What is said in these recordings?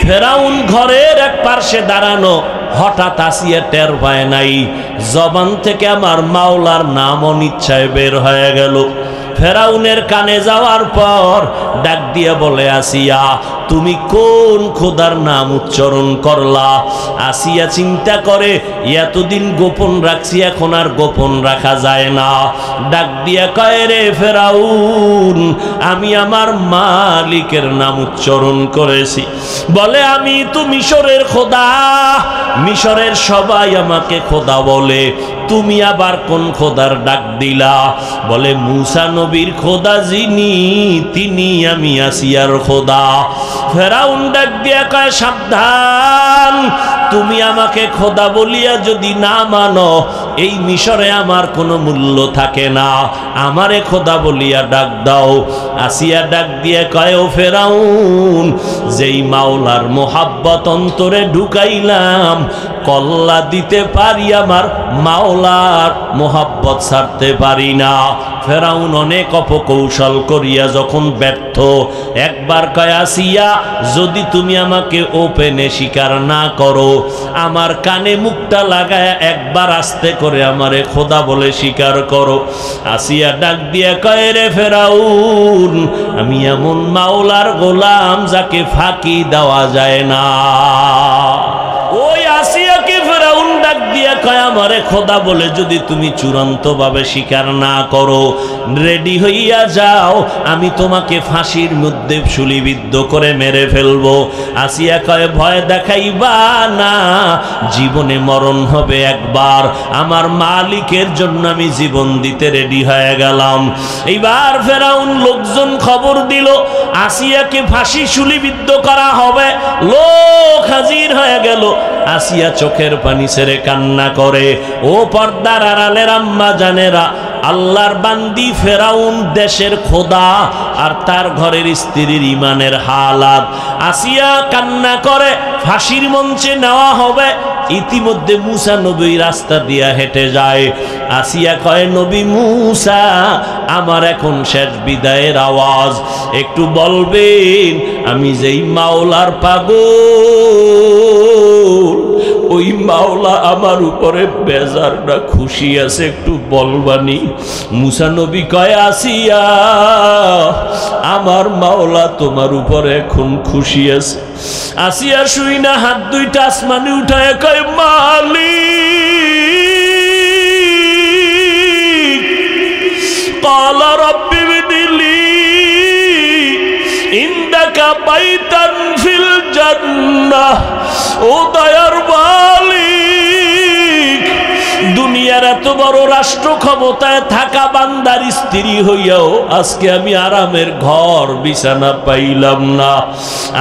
ফেরাউন ঘরের এক পার্শ্বে দাঁড়ানো, হঠাৎ আসিয়া টের পায় নাই, জবান থেকে আমার মাওলার নাম অনিচ্ছায় বের হয়ে গেল। ফেরাউনের কানে যাওয়ার পর ডাক দিয়ে বলে, আসিয়া তুমি কোন খোদার নাম উচ্চারণ করলা? আসিয়া চিন্তা করে, এতদিন গোপন রাখছি, এখন আর গোপন রাখা যায় না। ডাক দিয়ে কয়, রে ফেরাউন, আমি আমার মালিকের নাম উচ্চারণ করেছি। বলে, আমি তো মিশরের খোদা, মিশরের সবাই আমাকে খোদা বলে, তুমি আবার কোন খোদার ডাক দিলা? বলে, মুসা নবীর খোদা যিনি, তিনি আমি আসিয়ার খোদা। ফেরাউন ডাক দিয়া কয়, সাবধান, তুমি আমাকে খোদা বলিয়া যদি না মানো, এই মিশরে আমার কোনো মূল্য থাকে না, আমারে খোদা বলিয়া ডাক দাও। আসিয়া ডাক দিয়ে কয়, ও ফেরাউন, যেই মাওলার মোহাব্বত অন্তরে ঢুকাইলাম, কল্লা দিতে পারি, আমার মাওলার মোহাব্বত ছাড়তে পারি না। ফেরাউন অনেক অপকৌশল করিয়া যখন ব্যর্থ, একবার কয়, আসিয়া, যদি তুমি আমাকে ওপেনে স্বীকার না করো, আমার কানে মুখটা লাগায় একবার আস্তে করে আমারে খোদা বলে স্বীকার করো। আসিয়া ডাক দিয়া কয়, রে ফেরাউন, আমি এমন মাওলার গোলাম যাকে ফাঁকি দেওয়া যায় না। ওই আসিয়াকে ফেরাউন ডাক দিয়া কয়, আমারে খোদা বলে যদি তুমি চূড়ান্ত ভাবে স্বীকার না করো, রেডি হইয়া যাও, আমি তোমাকে ফাঁসির মধ্যে শুলিবিদ্ধ করে মেরে ফেলবো। আসিয়া কয়, ভয় দেখাইবা না, জীবনে মরণ হবে একবার, আমার মালিকের জন্য আমি জীবন দিতে রেডি হয়ে গেলাম। এইবার ফেরাউন লোকজন খবর দিল, আসিয়াকে ফাঁসি শুলিবিদ্ধ করা হবে। লোক হাজির হয়ে গেল। আসিয়া চোখের পানি ছেড়ে কান্না করে। ও পর্দার আড়ালের আম্মা জানেরা, আল্লাহর বান্দি ফেরাউন দেশের খোদা, আর তার ঘরের স্ত্রীর ইমানের হালাত। আসিয়া কান্না করে, ফাঁসির মঞ্চে নেওয়া হবে। ইতিমধ্যে মুসা নবী রাস্তা দিয়া হেঁটে যায়। আসিয়া কয়, নবী মুসা, আমার এখন শেষ বিদায়ের আওয়াজ, একটু বলবেন আমি যেই মাওলার পাগল, ওই মাওলা আমার উপরে বেজার না খুশি আছে, একটু বলবানি? মুসা নবী কয়, আসিয়া, আমার মাওলা তোমার উপরে এখন খুশি আছে। আসিয়া শুই না হাত দুইটা আসমানে উঠায় কয়, মালিক, ক্বালা রাব্বি বিনিলি ইনদাকা বাইতান ফিল জান্নাহ। ও দয়ার মালিক, দুনিয়ার এত বড় রাষ্ট্র ক্ষমতায় থাকা বান্দার স্ত্রী হইয়াও আজকে আমি আরামের ঘর বিছানা পাইলাম না,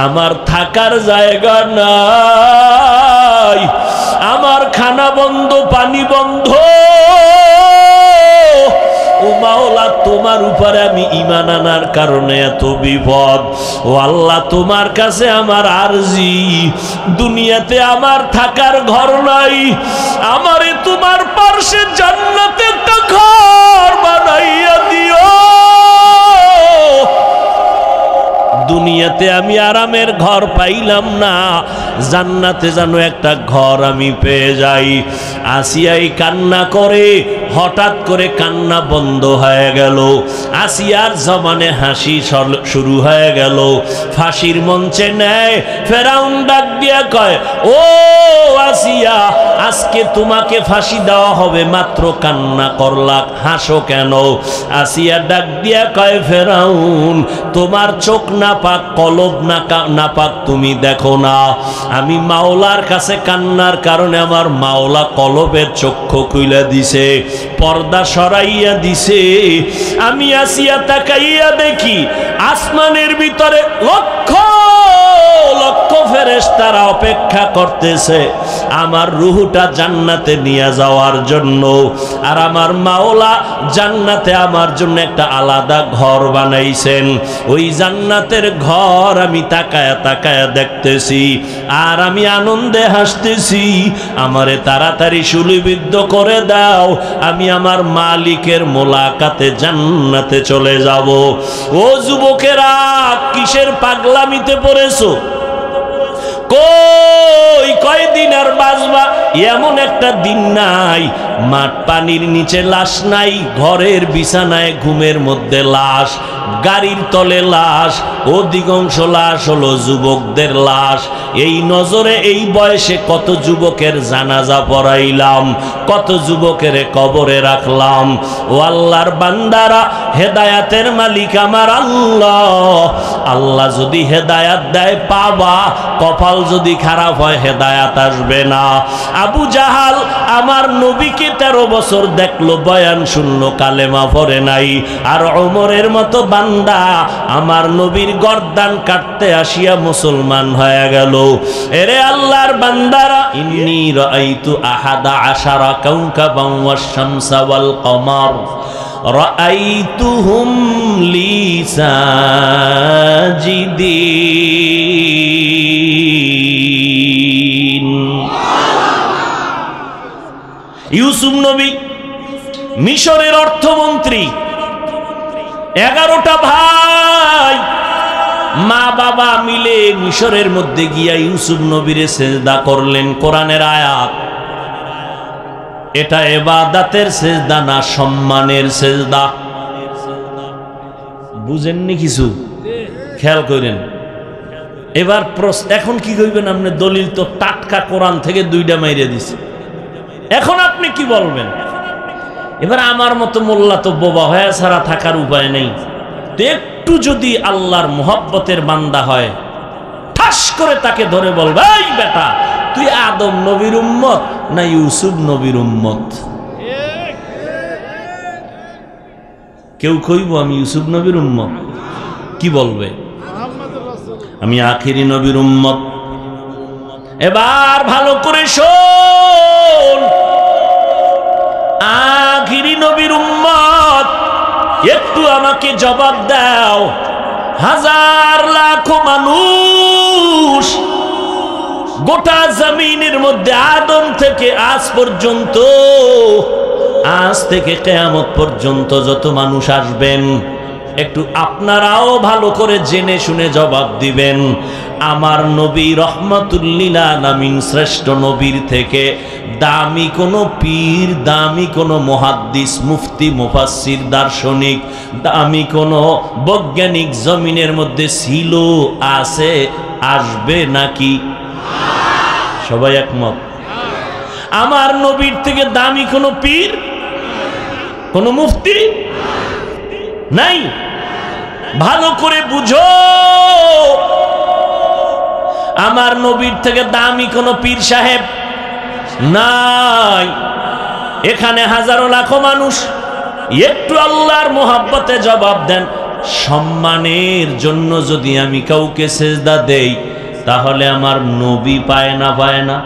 আমার থাকার জায়গা নাই, আমার খানা বন্ধ, পানি বন্ধ। ও মাওলা, তোমার উপরে আমি ঈমান আনার কারণে এত বিপদ। ও আল্লাহ, তোমার কাছে আমার আরজি, দুনিয়াতে আমার থাকার ঘর নাই, আমারে তোমার পাশে জান্নাতে একটা ঘর বানাইয়া দিও। দুনিয়াতে আমি আরামের ঘর পাইলাম না, জান্নাতে যেন একটা ঘর আমি পেয়ে যাই। আসিয়াই কান্না করে, হঠাৎ করে কান্না বন্ধ হয়ে গেল। আসিয়ার জবানে হাসি শুরু হয়ে গেল। ফাঁসির মঞ্চে নেয়। ফেরাউন ডাক দিয়া কয়, ও আসিয়া, আজকে তোমাকে ফাঁসি দেওয়া হবে, মাত্র কান্না করলা, হাসো কেন? আসিয়া ডাক দিয়া কয়, ফেরাউন, তোমার চোখ না পাক, কলব না পাক, তুমি দেখো না? আমি মাওলার কাছে কান্নার কারণে আমার মাওলা কলবের চক্ষু খুলে দিছে, পর্দা সরাইয়া দিছে। আমি আসিয়া তাকাইয়া দেখি আসমানের ভিতরে লক্ষ লক্ষ ফেরেশতারা অপেক্ষা করতেছে আমার রূহটা জান্নাতে নিয়ে যাওয়ার জন্য। আর আমার মাওলা জান্নাতে আমার জন্য একটা আলাদা ঘর বানাইছেন। ওই জান্নাতের ঘর আমি তাকায়া তাকায়া দেখতেছি, আর আমি আনন্দে হাসতেছি। আমারে তাড়াতাড়ি শুলিবিদ্ধ করে দাও, আমি আমার মালিকের মোলাকাতে জান্নাতে চলে যাব। ও যুবকেরা, কিসের পাগলামিতে পড়েছো? কয়দিন আর বাঁচবা, এমন একটা দিন নাই মাঠ পানির নিচে লাশ নাই, ঘরের বিছানায় ঘুমের মধ্যে লাশ, গাড়ির তলে লাশ, অধিকাংশ লাশ হলো যুবকদের লাশ। এই নজরে এই বয়সে কত যুবকের জানাজা পড়াইলাম, কত যুবকের কবরে রাখলাম। ও আল্লাহর বান্দারা, হেদায়াতের মালিক আমার আল্লাহ। আল্লাহ যদি হেদায়াত দেয় পাবা, কপাল যদি খারাপ হয় হেদায়াত আসবে না। আবু জাহাল আমার নবীকে 13 বছর দেখলো, বয়ান শুনলো, কালেমা পড়ে নাই। আর ওমরের মতো বান্দা আমার নবীর গর্দান কাটতে আসিয়া মুসলমান হয়ে গেল। এরে আল্লাহর বান্দারা, ইন্নী রাআইতু আহাদা আশারা কাওকাবান ওয়াশ শামসা ওয়াল কমার রাআইতুহুম লি সাজিদিন। ইউসুফ নবী মিশরের অর্থমন্ত্রী, 11টা ভাই মা বাবা মিলে মিশরের মধ্যে গিয়া ইউসুফ নবীরে সেজদা করলেন। কোরআনের আয়াত, এটা ইবাদতের সেজদা না, সম্মানের সেজদা। বুঝেননি কিছু? খেয়াল করেন। এবার এখন কি কইবেন আপনি? দলিল তো টাটকা কোরআন থেকে 2টা মাইরে দিছে, এখন আপনি কি বলবেন? এবার আমার মতো মোল্লা তো বোবা হয়ে ছাড়া থাকার উপায় নেই। তো একটু যদি আল্লাহর মোহব্বতের বান্দা হয়, ঠাস করে তাকে ধরে বলবে, এই বেটা, তুই আদম নবীর উম্মত না ইউসুফ নবীর উম্মত? কেউ কইব আমি ইউসুফ নবীর উম্মত, কি বলবে? আমি আখিরি নবীর উম্মত। এবার ভালো করে শোন, আখিরি নবীর উম্মত, একটু আমাকে জবাব দাও। হাজার লাখো মানুষ গোটা জমিনের মধ্যে আদম থেকে আজ পর্যন্ত, আজ থেকে কিয়ামত পর্যন্ত যত মানুষ আসবেন, একটু আপনারাও ভালো করে জেনে শুনে জবাব দিবেন। আমার নবী রহমাতুল লিল আলামিন শ্রেষ্ঠ নবীর থেকে দামি কোনো পীর, দামি কোনো মুহাদ্দিস, মুফতি, মুফাসসির, দার্শনিক, দামি কোনো বৈজ্ঞানিক জমিনের মধ্যে ছিল, আছে, আসবে নাকি? সবাই একমত? আমার নবীর থেকে দামি কোনো পীর, কোনো মুফতি নাই। ভালো করে বুঝো, আমার নবীর থেকে দামি কোনো পীর সাহেব নাই। এখানে হাজারো লাখো মানুষ, একটু আল্লাহর মোহাব্বতে জবাব দেন। সম্মানের জন্য যদি আমি কাউকে সেজদা দেই, তাহলে আমার নবী পায় না? পায় না?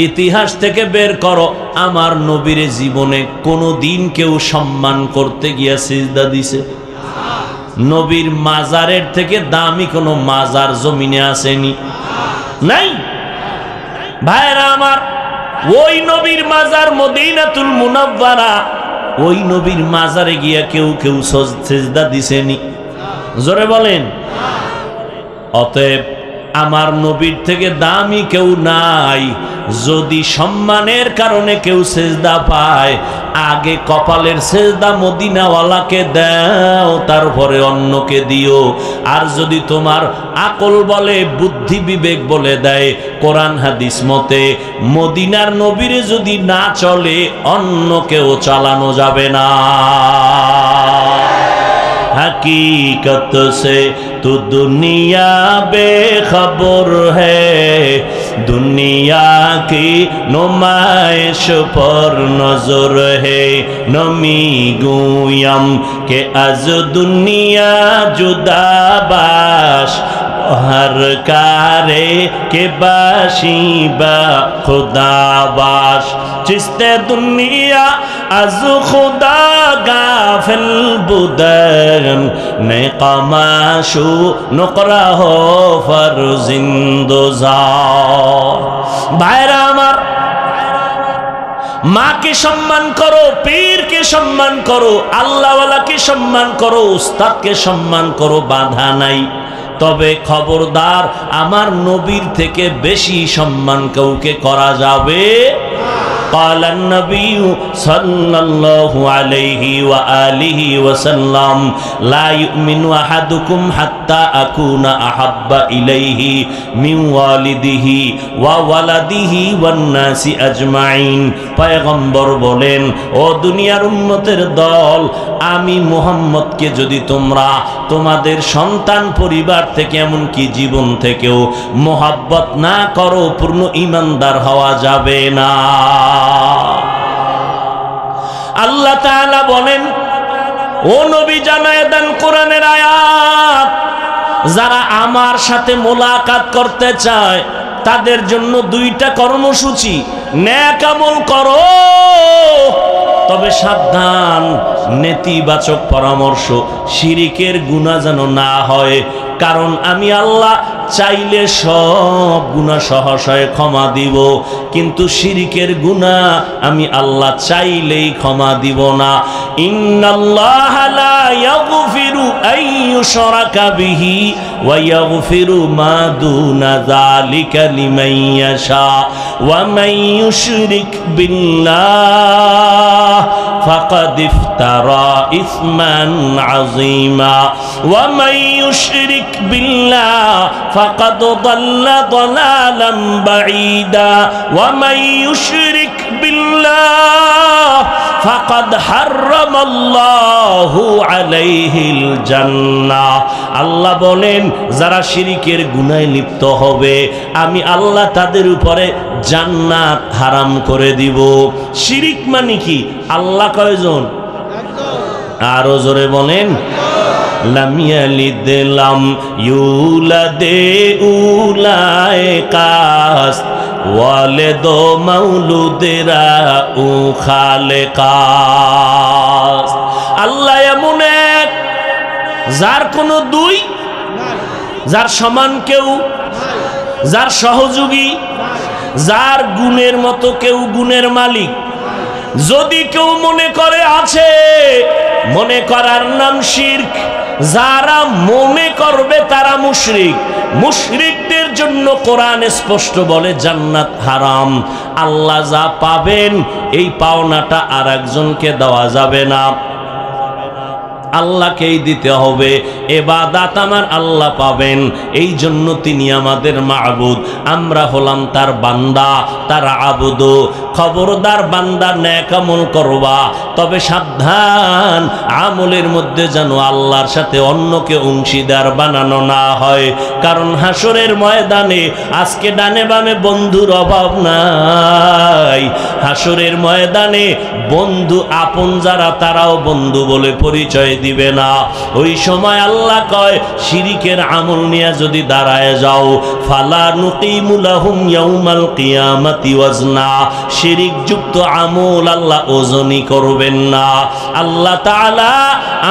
ইতিহাস থেকে বের করো, আমার নবীর জীবনে কোনো দিন কেউ সম্মান করতে গিয়া সিজদা দিছে? নবীর মাজারের থেকে দামি কোনো মাজার জমিনে আসেনি? নাই। ভাইরা আমার, ওই নবীর মাজার মদিনাতুল মুনাওয়ারা, ওই নবীর মাজারে গিয়া কেউ কেউ সিজদা দিছেনি? জোরে বলেন। অতএব আমার নবীর থেকে দামি কেউ নাই। যদি সম্মানের কারণে কেউ সেজদা পায়, আগে কপালের সেজদা মদিনাওয়ালাকে দাও, তারপরে অন্যকে দিও। আর যদি তোমার আকল বলে, বুদ্ধি বিবেক বলে দেয়, কোরআন হাদিস মতে মদিনার নবীরে যদি না চলে, অন্য কেউ চালানো যাবে না। हकीकत से तो दुनिया बेखबर है, दुनिया की नुमाइश पर नजर है। नमी गुयम के अज दुनिया जुदा बाश, हर कारे के बाशी बा खुदा बाश। चिस्ते दुनिया अज खुदा गाफिल बुदन, ने कमाशु नुकरा हो फरजिंदोजा। भाईरा आमार, মাকে সম্মান করো, পীরকে সম্মান করো, আল্লাহওয়ালাকে সম্মান করো, উস্তাদকে সম্মান করো, বাধা নাই। তবে খবরদার আমার নবীর থেকে বেশি সম্মান কাউকে করা যাবে। قال النبي صلى الله عليه وآله وسلم لا يؤمن أحدكم حتى أكون أحب إليه من والده وولده والناس أجمعين। পয়গম্বর বলেন, ও দুনিয়ার উম্মতের দল, আমি মুহাম্মদকে যদি তোমরা তোমাদের সন্তান পরিবার থেকে এমনকি জীবন থেকেও মোহাব্বত না করো, পূর্ণ ঈমানদার হওয়া যাবে না। আল্লাহ তাআলা বলেন, ও নবী জানায়ে দেন কোরআনের আয়াত, যারা আমার সাথে মোলাকাত করতে চায় তাদের জন্য দুইটা কর্মসূচি, নেক আমল করো, তবে সাবধান, নেতিবাচক পরামর্শ, শিরিকের গুনাহ যেন না হয়। কারণ আমি আল্লাহ চাইলে সব গুনাহ সহসায় ক্ষমা দিব, কিন্তু শিরিকের গুনাহ আমি আল্লাহ চাইলেই ক্ষমা দিব না। ইন্নাল্লাহা লা ইয়াগফিরু আন ইউশরাকা বিহি ওয়া ইয়াগফিরু মা দুনা যালিকা লিমান ইয়াশা ওয়া মান ইউশরিক বিল্লাহ ফাকাদ ইফতারা ইসমান আযীমা ওয়া মান ইউশরিক বিল্লাহ ফাকাদ দাল্লা দালালান বাঈদা ওয়া মান ইউশরিক বিল্লাহ ফাকাদ হারামাল্লাহু আলাইহিল জান্নাহ। আল্লাহ বলেন, যারা শিরিকের গুনাহে লিপ্ত হবে আমি আল্লাহ তাদের উপরে জান্নাত হারাম করে দিব। শিরিক মানে কি? আল্লাহ কয়জন? আরো জোরে বলেন, লাম ইয়ালিদ লাম ইউলাদে উলাইকাস ওয়ালিদ মাউলুদেরা উ খালেকাস। আল্লাহ এমন এক, যার কোনো দুই, যার সমান কেউ, যার সহযোগী, যার গুণের মতো কেউ গুণের মালিক। যদি কেউ মনে করে আছে, মনে করার নাম শিরক। যারা মনে করবে তারা মুশরিক। মুশরিকদের জন্য কোরআন স্পষ্ট বলে জান্নাত হারাম। আল্লাহ যা পাবেন এই পাওনাটা আর একজনকে দেওয়া যাবে না, আল্লাহকেই দিতে হবে। ইবাদত আমার আল্লাহ পাবেন, এই জন্য তিনি আমাদের মাবুদ, আমরা হলাম তার বান্দা, তার আবুদ। খবরদার বান্দা নেক আমল করবা, তবে সাবধান আমলের মধ্যে যেন আল্লাহর সাথে অন্যকে অংশীদার বানানো না হয়। কারণ হাসরের ময়দানে আজকে ডানে বামে বন্ধুর অভাব নাই। হাসরের ময়দানে বন্ধু আপন যারা তারাও বন্ধু বলে পরিচয় দিবে না। ওই সময় আল্লাহ কয়, শিরিকের আমল নিয়ে যদি দাঁড়ায় যাও, ফালা নুকিমু লাহুম ইয়াউমাল কিয়ামাতি ওয়াজনা। শিরিক যুক্ত আমল আল্লাহ ওজনই করবেন না। আল্লাহ তাআলা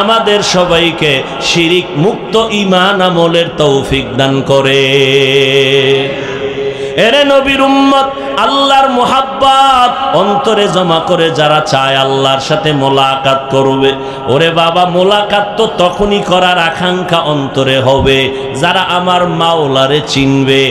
আমাদের সবাইকে শিরিক মুক্ত ঈমান আমলের তৌফিক দান করে। এরে নবীর উম্মত, আল্লাহর মোহাব্বত অন্তরে জমা করে যারা চায় আল্লাহর সাথে মোলাকাত করবে, ওরে বাবা মোলাকাত তো তখনই করার আকাঙ্ক্ষা অন্তরে হবে যারা আমার মাওলারে চিনবে।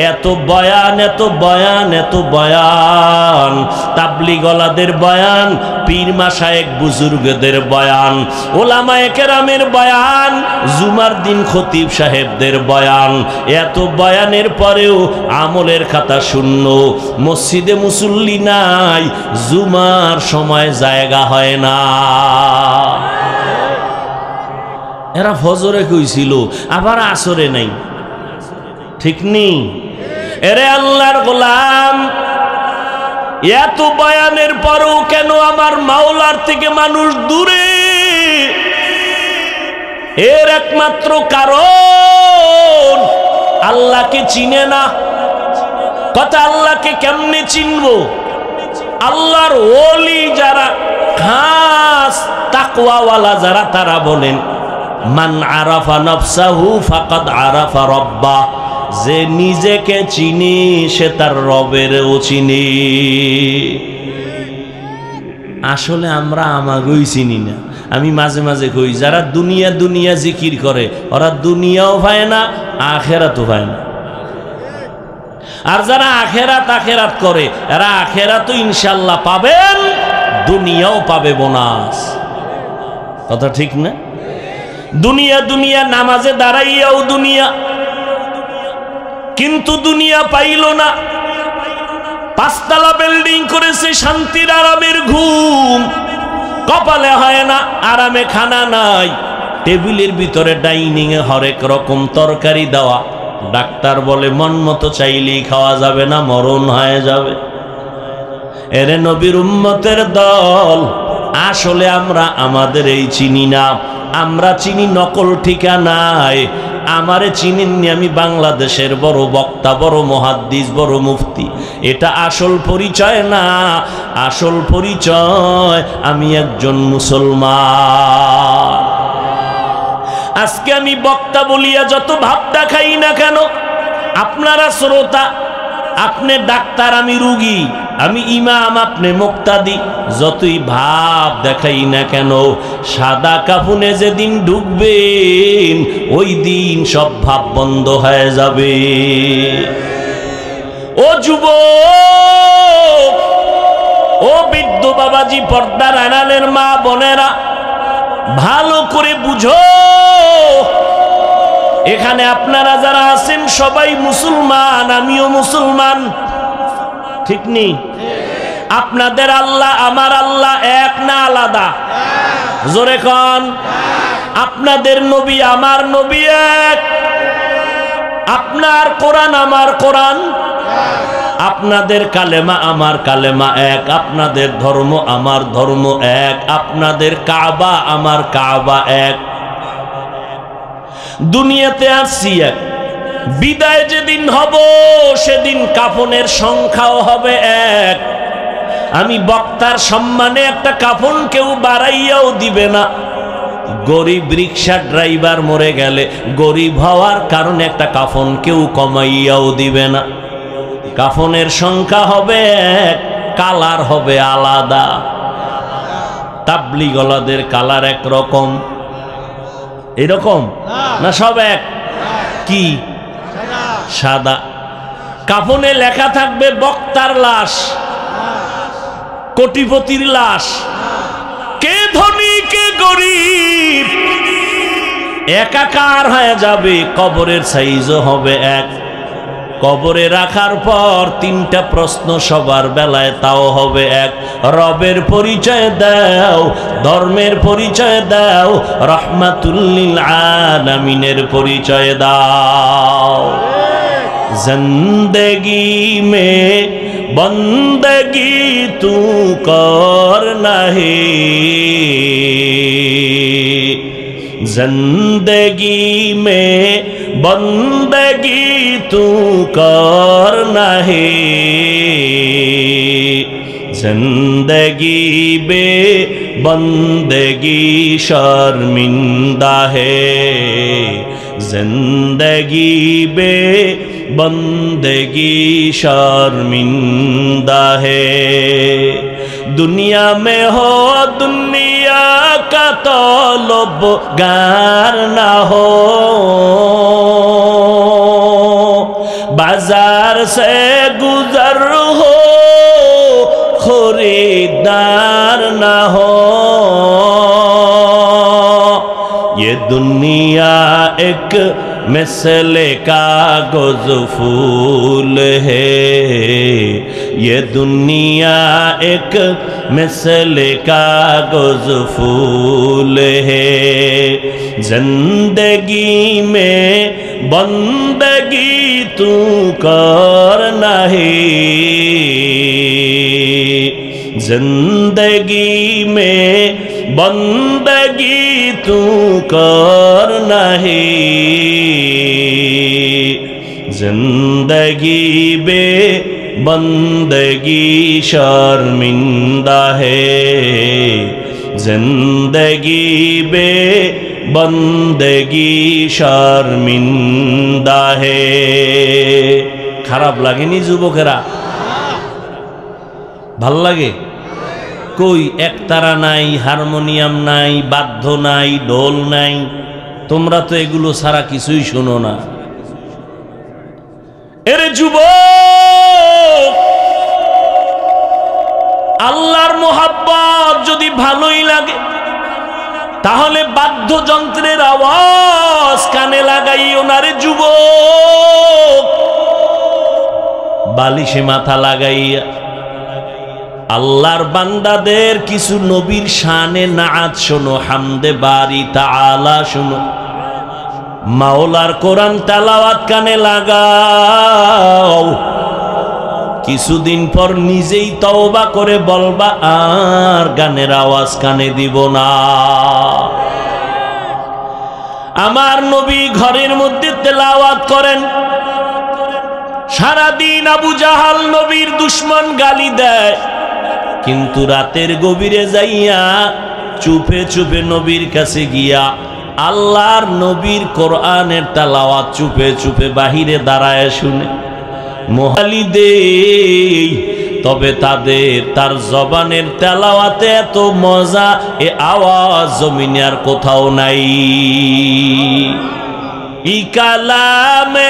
এত বয়ান, এত বয়ান, এত বয়ান, তাবলীগওয়ালাদের বয়ান, পীর মাশায়েখ বুজুর্গদের বয়ান, ওলামায়ে কেরামের বয়ান, জুমার দিন খতিব সাহেবদের বয়ান, এত বয়ানের পরেও আমলের খাতা শূন্য। মসজিদে মুসল্লি নাই, জুমার সময় জায়গা হয় না। এরা ফজরে কইছিল, আবার আসরে নাই, ঠিক নেই? এরে আল্লাহর গোলাম, এত বয়ানের পরেও কেন আমার মাওলার থেকে মানুষ দূরে? এর একমাত্র কারণ আল্লাহকে চিনে না। কথা, আল্লাহকে কেমনে চিনবো? আল্লাহর ওলি যারা, খাস তাকওয়াওয়ালা যারা, তারা বলেন, মান আরাফা নাফসাহু ফাকাদ আরাফা রাব্বাহ। যে নিজেকে চিনি সে তার রবেরও চিনি। আসলে আমরা আমাগোই চিনি না। আমি মাঝে মাঝে কই, যারা দুনিয়া দুনিয়া জিকির করে ওরা দুনিয়াও পায় না, আখেরাতও পায় না। আর যারা আখেরাত আখেরাত করে এরা আখেরাতও ইনশাল্লাহ পাবেন, দুনিয়াও পাবে বোনাস। কথা ঠিক না? দুনিয়া দুনিয়া নামাজে দাঁড়াইয়াও দুনিয়া, কিন্তু দুনিয়া পাইল না। পাঁচতলা বিল্ডিং করেছে, শান্তির আরামের ঘুম কপালে হয় না, আরামে খানা নাই। টেবিলের ভিতরে ডাইনিং এ হরেক রকম তরকারি দেওয়া, ডাক্তার বলে মন মতো চাইলেই খাওয়া যাবে না, মরণ হয়ে যাবে। এরে নবীর উম্মতের দল, আসলে আমরা আমাদের এই চিনি না। আমরা চিনি নকল ঠিকানায়। আমারে চিনেননি, আমি বাংলাদেশের বড় বক্তা, বড় মুহাদ্দিস, বড় মুফতি। এটা আসল পরিচয় না। আসল পরিচয় আমি একজন মুসলমান। আজকে আমি বক্তা বলিয়া যত ভাব দেখাই না কেন, আপনারা শ্রোতা, আপনি ডাক্তার, আমি রুগী, আমি ইমাম, আপনি মুক্তাদি, যতই ভাব দেখাই না কেন, সাদা কাফনে যেদিন ঢুকবেন ওই দিন সব ভাব বন্ধ হয়ে যাবে। ও যুবক, ও বৃদ্ধ বাবাজি, পর্দার আড়ালের মা বোনেরা, ভালো করে বুঝো, এখানে আপনারা যারা আছেন সবাই মুসলমান, আমিও মুসলমান, ঠিক নেই? আপনাদের আল্লাহ আমার আল্লাহ এক না আলাদা? জোরে কন। আপনাদের নবী আমার নবী এক, আপনার কোরআন আমার কোরআন, আপনাদের কালেমা আমার কালেমা এক, আপনাদের ধর্ম আমার ধর্ম এক, আপনাদের কাবা আমার কাবা এক। দুনিয়াতে আসছি এক, বিদায় যেদিন হব সেদিন কাফনের সংখ্যাও হবে এক। আমি বক্তার সম্মানে একটা কাফন কেউ বাড়াইয়াও দিবে না। গরিব রিক্সা ড্রাইভার মরে গেলে গরিব হওয়ার কারণে একটা কাফন কেউ কমাইয়াও দিবে না। কাফনের সংখ্যা হবে এক, কালার হবে আলাদা। তাবলিগলাদের কালার একরকম, এরকম না? সব এক? কি? সাদা। কাফনে লেখা থাকবে বক্তার লাশ, কোটিপতির লাশ, কে ধনী কে গরিব একাকার হয়ে যাবে। কবরের সাইজও হবে এক। কবরে রাখার পর তিনটা প্রশ্ন সবার বেলায়, তাও হবে এক। রবের পরিচয় দাও, ধর্মের পরিচয় দাও, রহমাতুল লিল আলামিনের পরিচয় দাও। জিন্দেগি মে বন্দগি তু কর নাহি, जिंदगी में बंदगी तू कर नहीं, जिंदगी बे बंदगी शर्मिंदा है, जिंदगी बे बंदगी शर्मिंदा है। दुनिया में हो दुनिया का तलबगार ना हो, बाजार से गुजर हो खरीदार ना हो। ये दुनिया एक मिसले कागज फूल है, ये दुनिया एक मिसले कागज फूल है। जिंदगी में बंदगी तू कर नहीं, जिंदगी में बंदगी तू कर नहीं, जिंदगी बे बंदगी शर्मिंदा है, जिंदगी बे बंदगी शर्मिंदा है। খারাপ লাগেনি যুবকেরা? ভাল লাগে? কই একতারা নাই, হারমোনিয়াম নাই, বাদ্য নাই, ঢোল নাই। তোমরা তো এগুলো ছাড়া কিছুই শোনো না। এর যুবক, আল্লাহর মোহাব্বত যদি ভালোই লাগে তাহলে বাদ্যযন্ত্রের আওয়াজ কানে লাগাইও না রে যুবক। বালিশে মাথা লাগাইয়া আল্লাহর বান্দাদের কিছু নবীর শানে নাআত শোনো, হামদে বারি তাআলা শোনো, মাওলার কোরআন তেলাওয়াত কানে লাগাও। কিছুদিন পর নিজেই তওবা করে বলবা আর গানের আওয়াজ কানে দিব না। আমার নবী ঘরের মধ্যে তেলাওয়াত করেন, সারাদিন আবু জাহাল নবীর দুশমন গালি দেয়, কিন্তু রাতের গভীরে যাইয়া চুপে চুপে নবীর কাছে গিয়া আল্লাহর নবীর কোরআনের তেলাওয়াত চুপে চুপে বাহিরে দাঁড়ায় শুনে মোহালি দেই। তবে তার জবানের তেলাওয়াতে এত মজা, এ আওয়াজ জমিনে আর কোথাও নাই। ই কালামে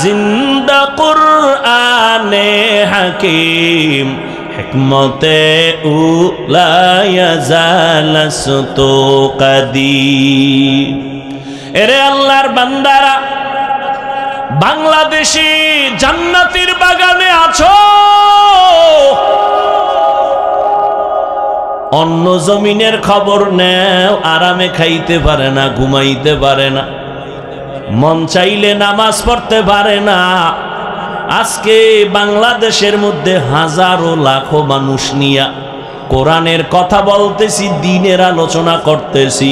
জিন্দা কুরআনে হাকিম, হিকমতে উলায়া জালাসতু কাদিম। এরে আল্লাহর বান্দারা, বাংলাদেশি জান্নাতের বাগানে আছো, অন্য জমিনের খবর নেও, আরামে খাইতে পারে না, ঘুমাইতে পারে না, মন চাইলে নামাজ পড়তে পারে না। আজকে বাংলাদেশের মধ্যে হাজারো লাখো মানুষ নিয়া কোরআনের কথা বলতেছি, দ্বীনের আলোচনা করতেছি।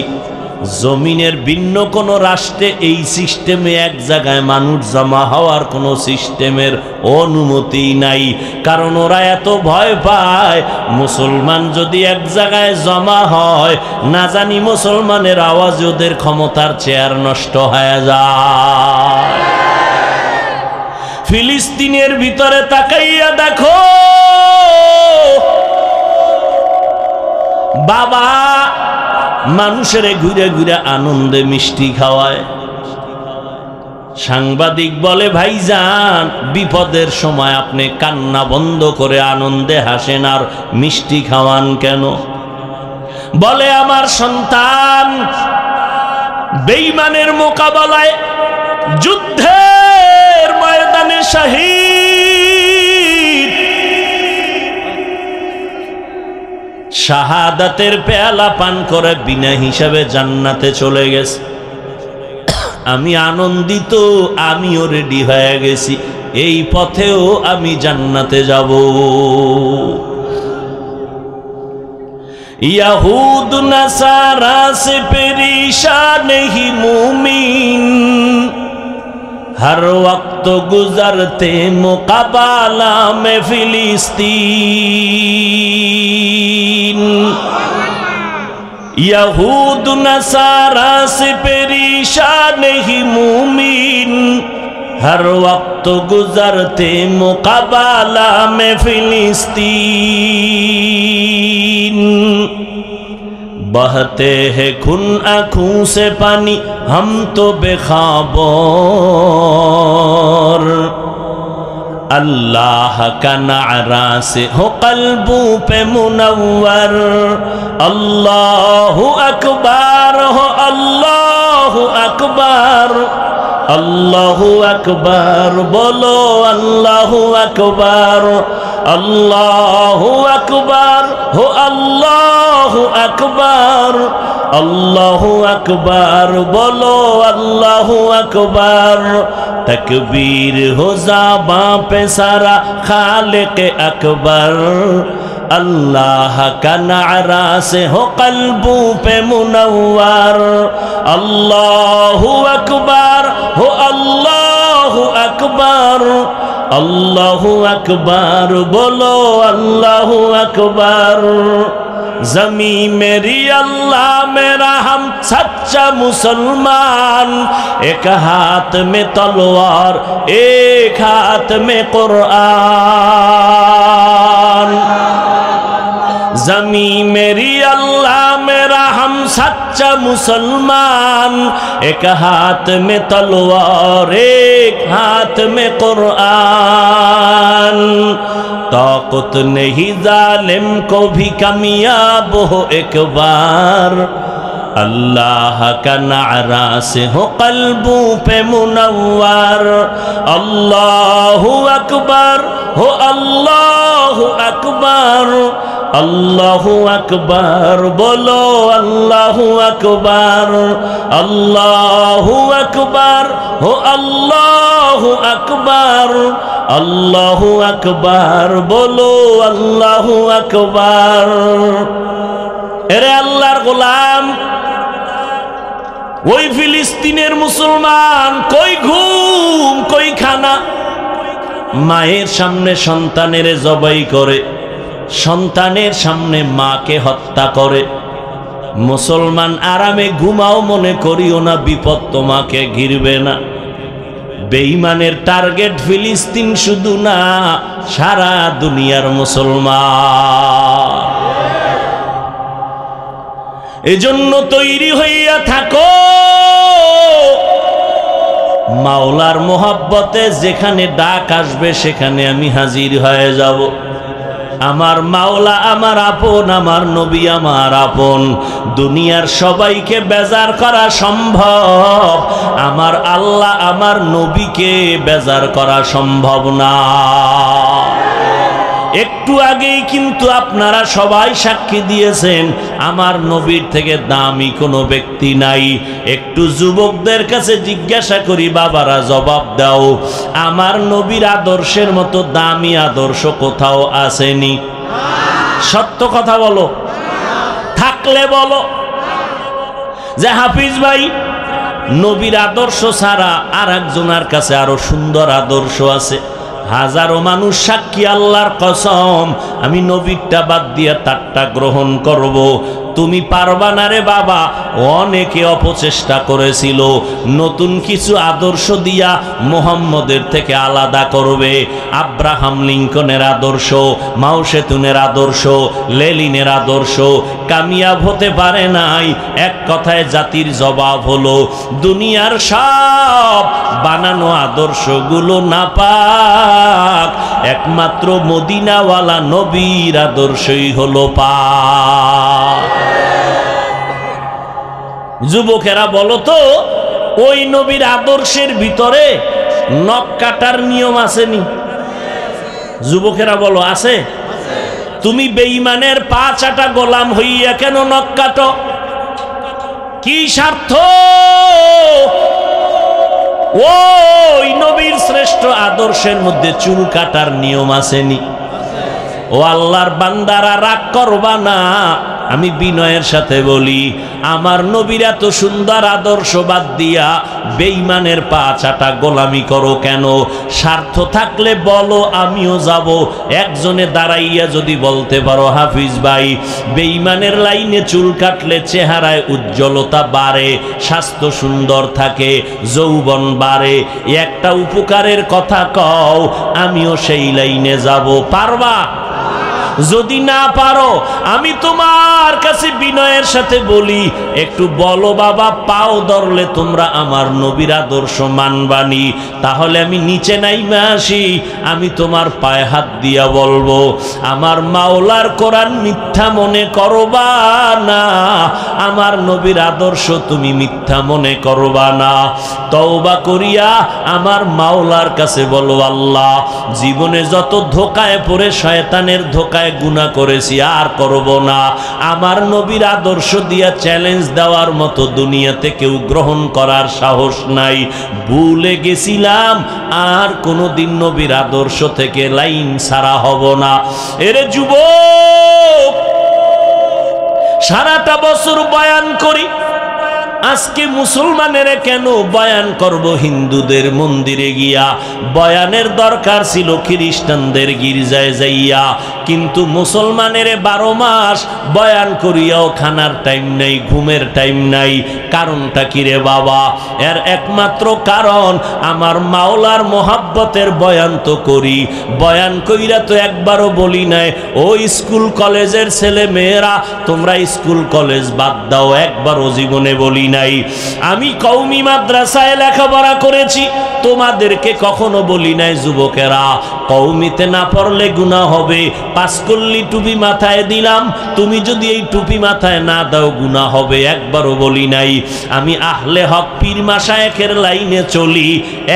জমিনের ভিন্ন কোনো রাষ্ট্রে এই সিস্টেমে এক জায়গায় মানুষ জমা হওয়ার কোনো সিস্টেমের অনুমতি নাই। কারণ ওরা এত ভয় পায় মুসলমান যদি এক জায়গায় জমা হয়, না জানি মুসলমানের আওয়াজ ওদের ক্ষমতার চেয়ার নষ্ট হয়ে যায়। ফিলিস্তিনের ভিতরে তাকাইয়া দেখো, বাবা মানুষের ঘুরে ঘুরে আনন্দে মিষ্টি খাওয়ায়। সাংবাদিক বলে, ভাইজান বিপদের সময় আপনি কান্না বন্ধ করে আনন্দে হাসেন আর মিষ্টি খাওয়ান কেন? বলে, আমার সন্তান বেঈমানের মোকাবেলায় যুদ্ধের ময়দানে শহীদ, শাহাদাতের পেয়ালা পান করে বিনা হিসাবে জান্নাতে চলে গেছে। আমি আনন্দিত, আমিও রেডি হয়ে গেছি, এই পথেও আমি জান্নাতে যাব। यहूद नसारा से परेशान नहीं मुमीन, हर वक्त गुजरते मुकाबला में फिलिस्तीन। यहूद नसारा से परेशान नहीं मुमीन, हर वक्त गुजरते मुकाबला में फिलिस्तीन। बहते हैं खून आँखों से पानी, हम तो बेखबर। अल्लाह का नारा से हो कल्बों पे मुनव्वर। अल्लाहु अकबर हो, अल्लाहु अकबर, अल्लाहु अकबर बोलो, अल्लाहु अकबर, अल्लाहु अकबर हो, अल्लाहु अकबर, अल्लाहु अकबर बोलो, अल्लाहु अकबर। तकबीर हो ज़बां पे सारा खालिक अकबर। अल्लाह का नारा से हो कल्बों पे मुनव्वर। अल्लाहु अकबर हो, अल्लाहु अकबर, अल्लाहु अकबर बोलो, अल्लाहु अकबर। जमी मेरी अल्लाह मेरा हम सच्चा मुसलमान, एक हाथ में तलवार एक हाथ में कुरान। जमी मेरी अल्लाह मेरा हम सच्चा मुसलमान, एक हाथ में तलवार एक हाथ में कुरान, ताकत नहीं जालिम को भी कामयाब हो एक बार, अल्लाह का नारा से हो कल्बों पे मुनव्वर, अल्लाहु अकबर हो अल्लाहु अकबर, अल्लाहु अकबर बोलो अल्लाहु अकबर, अल्लाहु अकबर हो अल्लाहु अकबर, अल्लाहु अकबर बोलो अल्लाहु अकबर। এরে আল্লাহর গোলাম, ওই ফিলিস্তিনের মুসলমান কই ঘুম কই খানা, মায়ের সামনে সন্তানের জবাই করে, সন্তানের সামনে মাকে হত্যা করে। মুসলমান আরামে ঘুমাও, মনে করিও না বিপদ তোমাকে ঘিরবে না। বেঈমানের টার্গেট ফিলিস্তিন শুধু না, সারা দুনিয়ার মুসলমান। এজন্য তৈরি হইয়া থাকো, মাওলার মোহাব্বতে যেখানে ডাক আসবে সেখানে আমি হাজির হয়ে যাব। আমার মাওলা আমার আপন, আমার নবী আমার আপন। দুনিয়ার সবাইকে বেজার করা সম্ভব, আমার আল্লাহ আমার নবীকে বেজার করা সম্ভব না। একটু আগেই কিন্তু আপনারা সবাই সাক্ষী দিয়েছেন আমার নবীর থেকে দামি কোনো ব্যক্তি নাই। একটু যুবকদের কাছে জিজ্ঞাসা করি, বাবারা জবাব দাও, আমার নবীর আদর্শের মতো দামি আদর্শ কোথাও আসেনি? সত্য কথা বলো, থাকলে বলো যে হাফিজ ভাই নবীর আদর্শ ছাড়া আর একজনের কাছে আরো সুন্দর আদর্শ আছে। হাজারো মানুষ সাক্ষী, আল্লাহর কসম আমি নবীরটা বাদ দিয়ে তারটা গ্রহণ করব। তুমি পারবা না রে বাবা। অনেকে অপচেষ্টা করেছিল নতুন কিছু আদর্শ দিয়া মুহাম্মদের থেকে আলাদা করবে। আব্রাহাম লিঙ্কনের আদর্শ, মাও সেতুনের আদর্শ, লেনিনের আদর্শ কামিয়াব হতে পারে নাই। এক কথায় জাতির জবাব হলো, দুনিয়ার সব বানানো আদর্শগুলো নাপাক, একমাত্র মদিনাওয়ালা নবীর আদর্শই হলো পাক। যুবকেরা বলো তো, ওই নবীর আদর্শের ভিতরে নখ কাটার নিয়ম আসেনি? যুবকেরা বলো আছে? তুমি বেঈমানের পা চাটা গোলাম হইয়া কেন নখ কাটো? কি স্বার্থ? ওই নবীর শ্রেষ্ঠ আদর্শের মধ্যে চুল কাটার নিয়ম আসেনি? ও আল্লাহর বান্দারা, রাগ করবা না, আমি বিনয়ের সাথে বলি, আমার নবীর এত সুন্দর আদর্শ বাদ দিয়া বেঈমানের পা চাটা গোলামি করো কেন? স্বার্থ থাকলে বলো, আমিও যাব। একজনে দাঁড়াইয়া যদি বলতে পারো, হাফিজ ভাই বেঈমানের লাইনে চুল কাটলে চেহারায় উজ্জ্বলতা বাড়ে, স্বাস্থ্য সুন্দর থাকে, যৌবন বাড়ে, একটা উপকারের কথা কও, আমিও সেই লাইনে যাব। পারবা? যদি না পারো, আমি তোমার কাছে বিনয়ের সাথে বলি, একটু বলো বাবা, পাও ধরলে তোমরা আমার নবীর আদর্শ মানবানি, তাহলে আমি নিচে নাইমা আসি, আমি তোমার পায়ে হাত দিয়া বলবো, আমার মাওলার কোরআন মিথ্যা মনে করবা না, আমার নবীর আদর্শ তুমি মিথ্যা মনে করবা না। তওবা করিয়া আমার মাওলার কাছে বলো, আল্লাহ জীবনে যত ধোকায় পড়ে শয়তানের ধোকায় গুনাহ করেছি আর করব না। আমার নবীর আদর্শ দিয়া চ্যালেঞ্জ দেওয়ার মতো দুনিয়াতে কেউ গ্রহণ করার সাহস নাই। ভুলে গেছিলাম, আর কোনোদিন নবীর আদর্শ থেকে লাইন ছাড়া হব না। এরে যুবক, সারাটা বছর বয়ান করি, আজকে মুসলমানেরা কেন বয়ান করব হিন্দুদের মন্দিরে গিয়া? বয়ানের দরকার ছিল খ্রিস্টানদের গির্জায় যাইয়া, কিন্তু মুসলমানেরে 12 মাস বয়ান করিয়াও খানার টাইম নাই, ঘুমের টাইম নাই। কারণটা কি রে বাবা? এর একমাত্র কারণ আমার মাওলার মোহাব্বতের বয়ান তো করি, বয়ান কইরা তো একবারও বলি নাই ও স্কুল কলেজের ছেলে মেয়েরা তোমরা স্কুল কলেজ বাদ দাও, একবারও জীবনে বলি নাই। আমি কওমি মাদ্রাসায় লেখাপড়া করেছি, তোমাদেরকে কখনো বলি নাই যুবকেরা কওমিতে না পড়লে গুনাহ হবে, পাঁচকল্লি টুপি মাথায় দিলাম, তুমি যদি এই টুপি মাথায় না দাও গুনাহ হবে, একবারও বলি নাই। আমি আহলে হক পীর মাশায়েখের লাইনে চলি,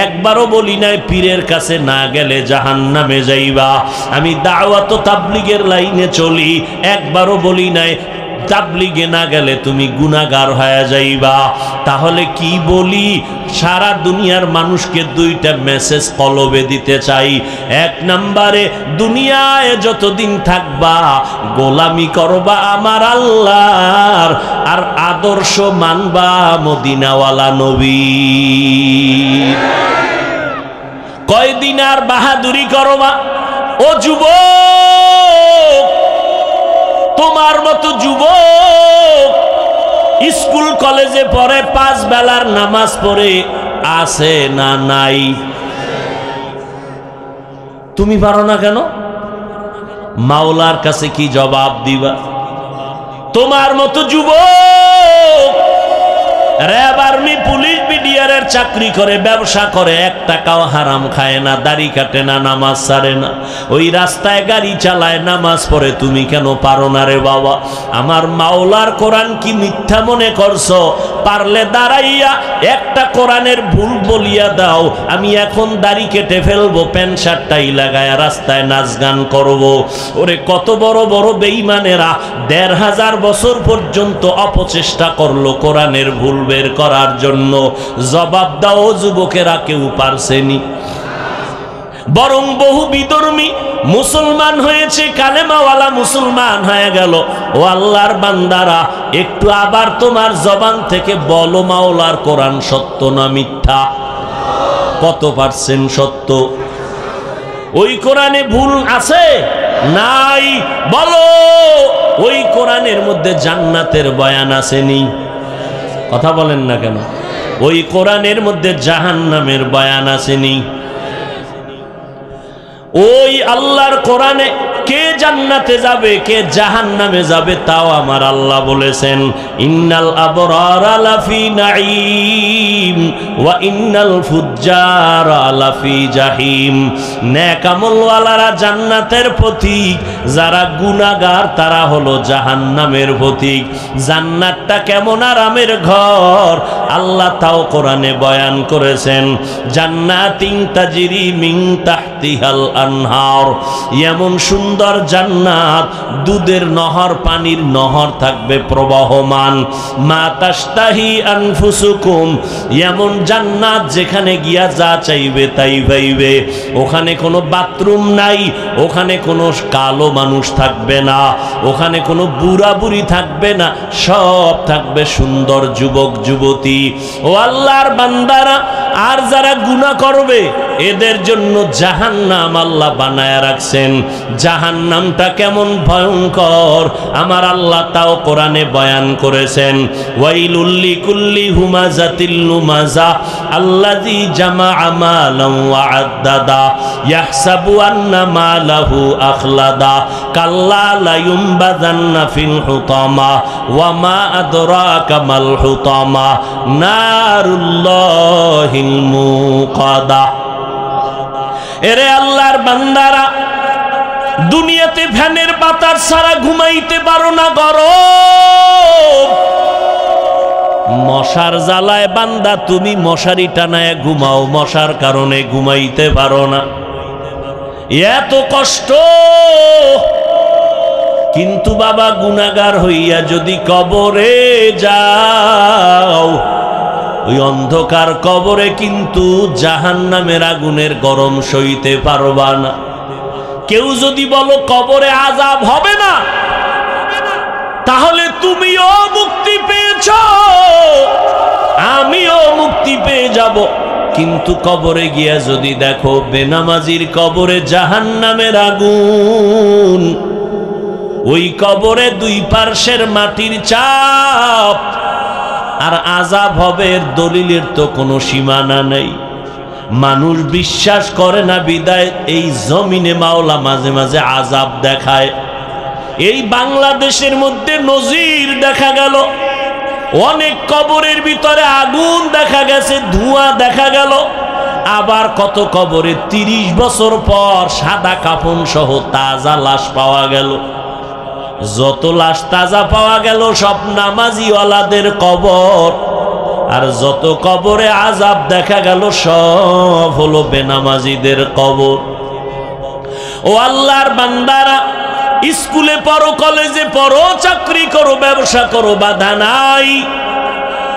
একবারও বলি নাই পীরের কাছে না গেলে জাহান্নামে যাইবা। আমি দাওয়াত ও তাবলীগের লাইনে চলি, একবারও বলি নাই তাবলীগে না গেলে তুমি গুনাহগার হয়ে যাইবা। তাহলে কি বলি? সারা দুনিয়ার মানুষকে 2টা মেসেজ কলবে দিতে চাই। 1 নম্বরে, দুনিয়ায় যতদিন থাকবা গোলামি করবা আমার আল্লাহর, আর আদর্শ মানবা মদিনাওয়ালা নবী। কয়দিন আর বাহাদুরি করবা? ও যুবক, তোমার মতো যুবক স্কুল কলেজে পড়ে, 5 বেলার নামাজ পড়ে, আছে না নাই? তুমি পারো না কেন? মাওলার কাছে কি জবাব দিবা? তোমার মতো যুবক র‍্যাব, আর্মি, পুলিশ, বিডিআরের চাকরি করে, ব্যবসা করে, 1 টাকাও হারাম খায় না, দাড়ি কাটে না, নামাজ ছাড়ে না, ওই রাস্তায় গাড়ি চালায়, নামাজ পড়ে, তুমি কেন পারো না রে বাবা? আমার মাওলার কোরআন কি মিথ্যা মনে করছো? পারলে দাঁড়াইয়া একটা কোরআনের ভুল বলিয়া দাও, আমি এখন দাড়ি কেটে ফেলবো, প্যান্ট শার্টটাই লাগায় রাস্তায় নাচ গান করবো। ওরে কত বড় বড় বেঈমানেরা 1500 বছর পর্যন্ত অপচেষ্টা করলো কোরআনের ভুল বের করার জন্য। জবাব দাও যুবকেরা, কেউ পারছেনি? বরং বহু বিধর্মী মুসলমান হয়েছে, কালেমাওয়ালা মুসলমান হয়ে গেল। ও আল্লাহর বান্দারা, একটু আবার তোমার জবান থেকে বলো মাওলার কোরআন সত্য না মিথ্যা? কত পার্সেন্ট সত্য? ওই কোরআনে ভুল আছে নাই? বলো। ওই কোরআনের মধ্যে জান্নাতের বয়ান আসেনি? কথা বলেন না কেন? ওই কোরআনের মধ্যে জাহান্নামের বয়ান আসেনি? ওই আল্লাহর কোরআনে কে জান্নাতে যাবে কে জাহান্নামে যাবে তাও আমার আল্লাহ বলেছেন, ইন্নাল আবরারা লাফি নাঈম ওয়া ইন্নাল ফুজ্জারা লাফি জাহিম। নেক আমলওয়ালারা জান্নাতের পথিক, যারা গুনাহগার তারা হলো জাহান্নামের পথিক। জান্নাতটা কেমন আরামের ঘর আল্লাহ তাও কোরআনে বয়ান করেছেন, জান্নাতিন তাজরি মিন তাহতিহাল আনহার। এমন সুন্দর জান্নাত, দুধের নহর, পানির নহর থাকবে প্রবাহমান। মা তাশতাহি আনফুসুকুম, এমন জান্নাত যেখানে গিয়া যা চাইবে তাই পাইবে। ওখানে কোনো বাথরুম নাই, ওখানে কোনো কালো মানুষ থাকবে না, ওখানে কোনো বুড়া বুড়ি থাকবে না, সব থাকবে সুন্দর যুবক যুবতী। ও আল্লাহর বান্দারা, আর যারা গুনাহ করবে এদের জন্য জাহান্নাম আল্লাহ বানায়া রাখছেন। জাহান্নামটা কেমন ভয়ঙ্কর আমার আল্লাহ তাও কোরআনে বয়ান করেছেন, ওয়াইলুল লিকুল্লি হুমাযাতিল লুমাযা আল্লাযী জামাআ মালান ওয়া আদ্দাদা ইয়াহসাবু আন্না মালাহু আখলাদা কাল্লা লা ইউমবাযান্না ফিল হুতামা ওয়া মা আদরাকা মাল হুতামা নারুল্লাহিল মুকাদা। এরে আল্লাহর বান্দারা, দুনিয়াতে ফ্যানের বাতাস ছাড়া ঘুমাইতে পারো না, গরম। মশার জ্বালায় বান্দা তুমি মশারি টানায় ঘুমাও, মশার কারণে ঘুমাইতে পারো না, এত কষ্ট। কিন্তু বাবা গুনাহগার হইয়া যদি কবরে যাও, ওই অন্ধকার কবরে কিন্তু জাহান্নামের আগুনের গরম সইতে পারবা না। কেউ যদি বলো কবরে আযাব হবে না, তাহলে তুমিও মুক্তি পেয়েছ। করেছো আমিও মুক্তি পেয়ে যাব। কিন্তু কবরে গিয়া যদি দেখো বেনামাজির কবরে জাহান্নামের আগুন, ওই কবরে দুই পার্শ্বের মাটির চাপ আর আযাব হবে, এর দলিলের তো কোনো সীমানা নেই। মানুষ বিশ্বাস করে না বিদায় এই জমিনে মাওলা মাঝে মাঝে আযাব দেখায়। এই বাংলাদেশের মধ্যে নজির দেখা গেল, অনেক কবরের ভিতরে আগুন দেখা গেছে, ধোঁয়া দেখা গেল। আবার কত কবরে 30 বছর পর সাদা কাফন সহ তাজা লাশ পাওয়া গেল। যত লাশ তাজা পাওয়া গেল সব নামাজিওয়ালাদের কবর, আর যত কবরে আযাব দেখা গেল সব হলো বেনামাজিদের কবর। ও আল্লাহর বান্দারা, স্কুলে পড়ো, কলেজে পড়ো, চাকরি করো, ব্যবসা করো, বাধা নাই।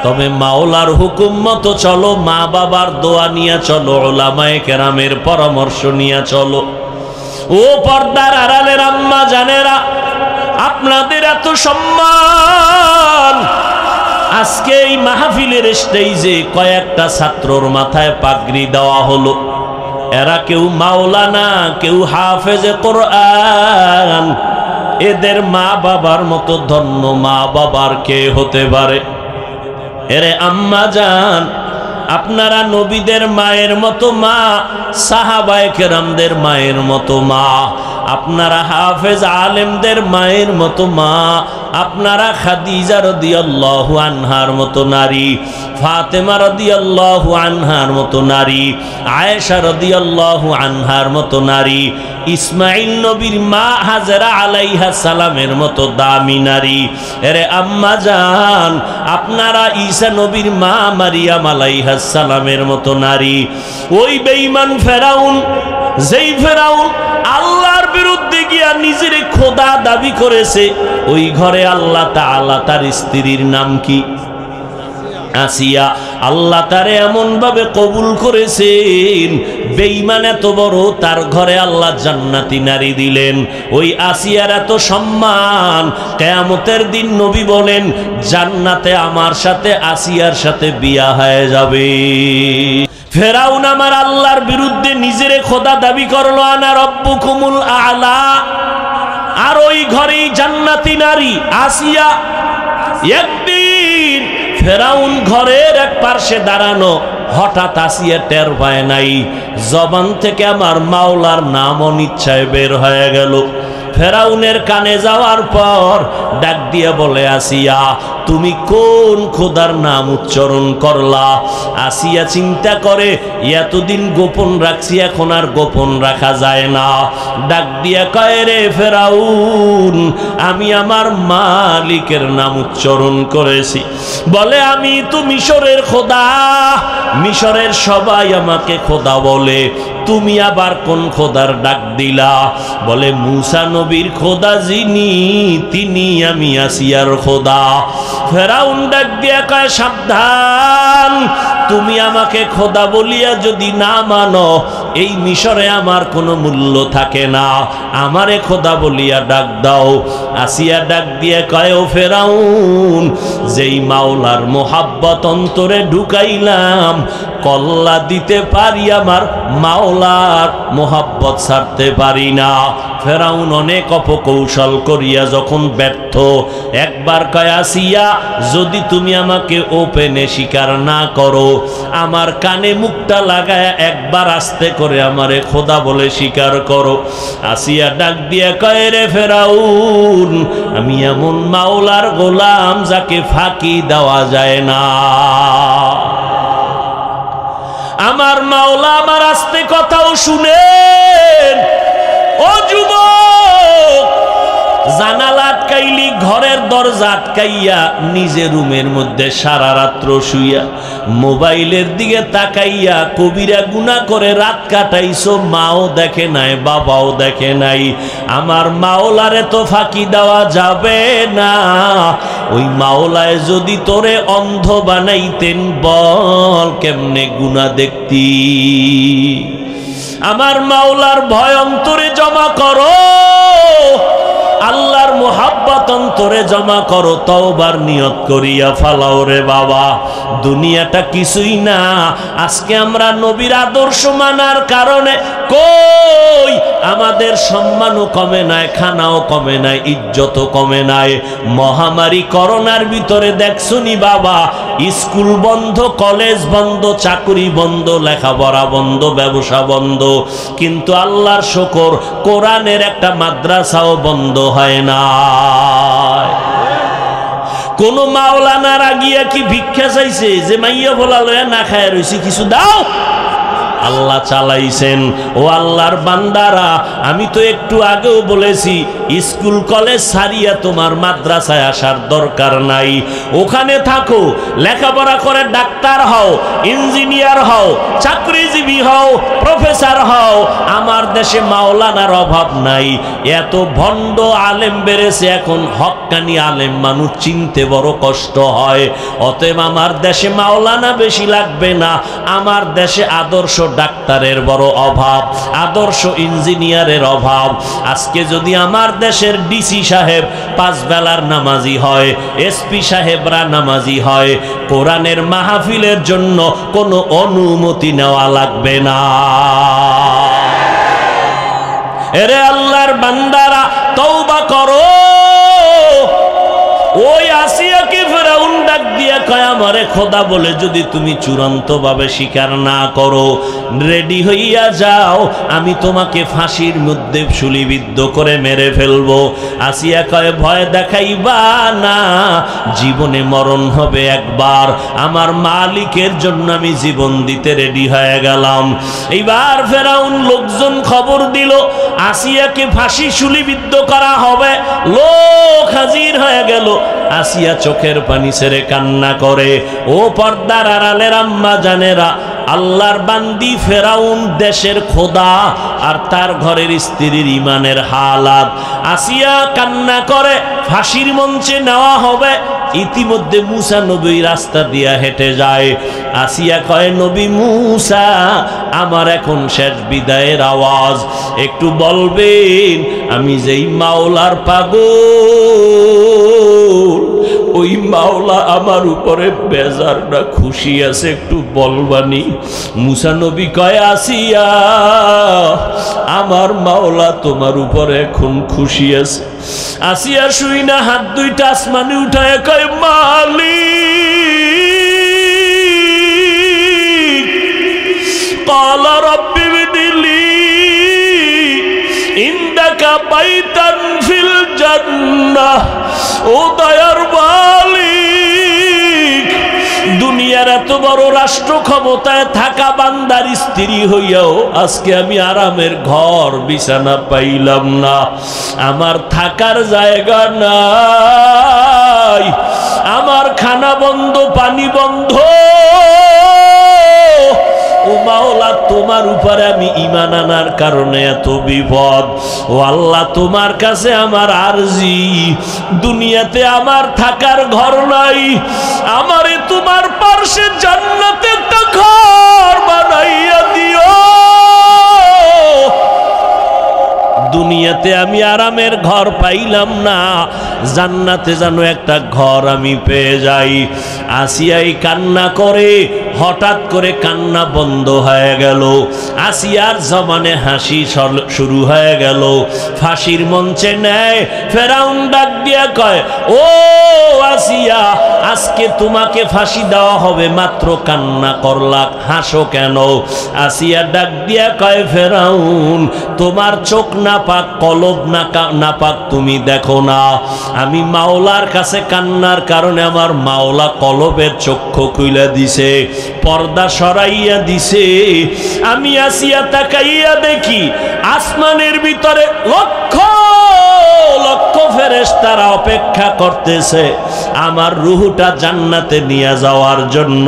তবে মাওলার হুকুম মতো চলো, মা বাবার দোয়া নিয়ে চলো, উলামায়ে কেরামের পরামর্শ নিয়ে চলো। ও পর্দার আড়ালের আম্মা জানেরা, আপনাদের এত সম্মান। আজকে এই মাহফিলের স্টেজে কয়েকটা ছাত্রর মাথায় পাগড়ি দেওয়া হলো। এরা কেউ মাওলানা, কেউ হাফেজে কোরআন। এদের মা বাবার মতো ধন্য মা বাবার কে হতে পারে? এরে আম্মা জান, আপনারা নবীদের মায়ের মতো মা, সাহাবায়ে কেরামদের মায়ের মতো মা, আপনারা হাফেজ আলেমদের মায়ের মতো মা, আপনারা খাদিজা রাদিয়াল্লাহু আনহার মতো নারী, ফাতেমা রাদিয়াল্লাহু আনহার মতো নারী, আয়েশা রাদিয়াল্লাহু আনহার মতো নারী, ইসমাইল নবীর মা হাজেরা আলাইহা সালামের মতো দামি নারী। এরে আম্মা জান, আপনারা ঈসা নবীর মা মারিয়াম আলাইহা সালামের মতো নারী। ওই বেঈমান ফেরাউন, যেই ফেরাউন আল্লাহর বিরুদ্ধে গিয়া নিজের খোদা দাবি করেছে, ওই ঘরে আল্লাহ তাআলা তার স্ত্রীর নাম কি? আসিয়া। আল্লাহ তারে এমন ভাবে কবুল করেছেন, বেঈমান এত বড়, তার ঘরে আল্লাহ জান্নাতি নারী দিলেন। ওই আসিয়ার এত সম্মান, কিয়ামতের দিন নবী বলেন জান্নাতে আমার সাথে আসিয়ার সাথে বিয়া হয়ে যাবে। ফেরাউন আমার আল্লাহর বিরুদ্ধে নিজের খোদা দাবি করলো, আনা রব্বুকুমুল আলা। আর ওই ঘরেই জান্নাতি নারী আসিয়া। একদিন ফেরাউন ঘরের এক পার্শ্বে দাঁড়ানো, হঠাৎ আসিয়া টের পায় নাই, জবান থেকে আমার মাওলার নাম অনিচ্ছায় বের হয়ে গেল। ফেরাউনের কানে যাওয়ার পর ডাক দিয়ে বলে, আসিয়া তুমি কোন খোদার নাম উচ্চারণ করলা? আসিয়া চিন্তা করে, এতদিন গোপন রাখছি, এখন আর গোপন রাখা যায় না। ডাক দিয়া কয়, রে ফেরাউন, আমি আমার মালিকের নাম উচ্চারণ করেছি। বলে, আমি তো মিশরের খোদা, মিশরের সবাই আমাকে খোদা বলে, তুমি আবার কোন খোদার ডাক দিলা? বলে, মুসা নবীর খোদা যিনি, তিনি আমি আসিয়ার খোদা। ফেরাউন ডাক দিয়া কয়, সাবধান, তুমি আমাকে খোদা বলিয়া যদি না মানো, এই মিশরে আমার কোনো মূল্য থাকে না, আমারে খোদা বলিয়া ডাক দাও। আসিয়া ডাক দিয়ে কয়, ও ফেরাউন, যেই মাওলার মোহাব্বত অন্তরে ঢুকাইলাম, কল্লা দিতে পারি, আমার মাওলার মোহাব্বত ছাড়তে পারি না। ফেরাউন অনেক অপকৌশল করিয়া যখন ব্যর্থ, একবার কয়, আসিয়া যদি তুমি আমাকে ওপেনে স্বীকার না করো, আমার কানে মুখটা লাগায় একবার আস্তে করে আমারে খোদা বলে স্বীকার করো। আসিয়া ডাক দিয়া কয়, রে ফেরাউন, আমি এমন মাওলার গোলাম যাকে ফাঁকি দেওয়া যায় না। আমার মাওলা আমার আস্তে কথাও শুনেন। ও যুবক, জানালা আটকাইলি, ঘরের দরজা আটকাইয়া, নিজে রুমের মধ্যে সারা রাত্র শুইয়া মোবাইলের দিকে তাকাইয়া কবিরা গুনাহ করে রাত কাটাইছো, মাও দেখে নাই, বাবাও দেখে নাই। আমার মাওলারে তো ফাঁকি দেওয়া যাবে না। ওই মাওলায় যদি তোরে অন্ধ বানাইতেন, বল কেমনে গুনাহ দেখতি? আমার মাওলার ভয় অন্তরে জমা করো। আল্লাহর মোহাব্বত অন্তরে জমা করো, তওবার নিয়ত করিয়া ফালাও রে বাবা। দুনিয়াটা কিছুই না। আজকে আমরা নবীর আদর্শ মানার কারণে কই আমাদের সম্মানও কমে নাই, খানাও কমে নাই, ইজ্জতও কমে নাই। মহামারী করোনার ভিতরে দেখছনি বাবা, স্কুল বন্ধ, কলেজ বন্ধ, চাকরি বন্ধ, লেখাপড়া বন্ধ, ব্যবসা বন্ধ, কিন্তু আল্লাহর শুকর কোরআনের একটা মাদ্রাসাও বন্ধ হয় না। কোন মাওলানারা গিয়া কি ভিক্ষা চাইছে যে মাইয়া বলা লয়া না খায় রইছি কিছু দাও? আল্লাহ চালাইছেন। ও আল্লাহর বান্দারা, আমি তো একটু আগেও বলেছি স্কুল কলেজ ছাড়িয়া তোমার মাদ্রাসায় আসার দরকার নাই। ওখানে থাকো, লেখাপড়া করে ডাক্তার হও, ইঞ্জিনিয়ার হও, চাকরিজীবী হও, প্রফেসর হও। আমার দেশে মাওলানার অভাব নাই। এত ভণ্ড আলেম বেড়েছে, এখন হক্কানি আলেম মানুষ চিনতে বড় কষ্ট হয়। অতএব আমার দেশে মাওলানা বেশি লাগবে না। আমার দেশে আদর্শ ডাক্তারের বড় অভাব, আদর্শ ইঞ্জিনিয়ারের অভাব। আজকে যদি আমার দেশের ডিসি সাহেব 5 বেলার নামাজি হয়, এসপি সাহেবরা নামাজি হয়, কোরআনের মাহফিলের জন্য কোনো অনুমতি নেওয়া লাগবে না। এরে আল্লাহর বান্দারা, তওবা করো। ওই আসিয়াকে ফেরাউন ডাক দিয়া কয়, আমারে খোদা বলে যদি তুমি চূড়ান্ত ভাবে স্বীকার না করো, রেডি হইয়া যাও, আমি তোমাকে ফাঁসির মধ্যে শুলিবিদ্ধ করে মেরে ফেলবো। আসিয়া কয়, ভয় দেখাইবা না, জীবনে মরণ হবে একবার, আমার মালিকের জন্য আমি জীবন দিতে রেডি হয়ে গেলাম। এইবার ফেরাউন লোকজন খবর দিল আসিয়াকে ফাঁসি শুলিবিদ্ধ করা হবে। লোক হাজির হয়ে গেল। আসিয়া চোখের পানি ছেড়ে কান্না করে। ও পর্দার আড়ালের আম্মা জানেরা, আল্লাহর বান্দি ফেরাউন দেশের খোদা আর তার ঘরের স্ত্রীর ইমানের হালাত। আসিয়া কান্না করে, ফাঁসির মঞ্চে নেওয়া হবে। ইতিমধ্যে মুসা নবী রাস্তা দিয়া হেঁটে যায়। আসিয়া কয়, নবী মুসা, আমার এখন শেষ বিদায়ের আওয়াজ, একটু বলবেন আমি যেই মাওলার পাগল, ওই মাওলা আমার উপরে বেজার না খুশি আছে, একটু বলবানি? মুসা নবী কয়, আসিয়া, আমার মাওলা তোমার উপরে এখন খুশি আছে। আসিয়া শুই না হাত দুইটা আসমানে উঠায় কয়, মালিক, ক্বালা রাব্বি বিনিলি ইনদাকা বাইতান ফিল জান্নাহ। ও দয়ার মালিক, দুনিয়ার এত বড় রাষ্ট্র ক্ষমতায় থাকা বান্দার স্ত্রী হইয়াও আজকে আমি আরামের ঘর বিছানা পাইলাম না, আমার থাকার জায়গা নাই, আমার খানা বন্ধ, পানি বন্ধ। ও মাওলা, তোমার উপরে আমি ঈমান আনার কারণে এত বিপদ। ও আল্লাহ, তোমার কাছে আমার আরজি, দুনিয়াতে আমার থাকার ঘর নাই, আমারে তোমার পার্শ্বে জান্নাতে একটা ঘর বানাইয়া দিও। দুনিয়াতে আমি আরামের ঘর পাইলাম না, জান্নাতে যেন একটা ঘর আমি পেয়ে যাই। আসিয়াই কান্না করে, হঠাৎ করে কান্না বন্ধ হয়ে গেল। আসিয়ার জবানে হাসি শুরু হয়ে গেল। ফাঁসির মঞ্চে নেয়। ফেরাউন ডাক দিয়া কয়, ও আসিয়া, আজকে তোমাকে ফাঁসি দেওয়া হবে, মাত্র কান্না করলা, হাসো কেন? আসিয়া ডাক দিয়া কয়, ফেরাউন, তোমার চোখ না পাক, কলব না পাক, তুমি দেখো না? আমি মাওলার কাছে কান্নার কারণে আমার মাওলা কলবের চক্ষু খুইলা দিছে, পর্দা সরাইয়া দিছে। আমি আসিয়া তাকাইয়া দেখি আসমানের ভিতরে লক্ষ লক্ষ ফেরেশতারা অপেক্ষা করতেছে আমার রূহটা জান্নাতে নিয়ে যাওয়ার জন্য।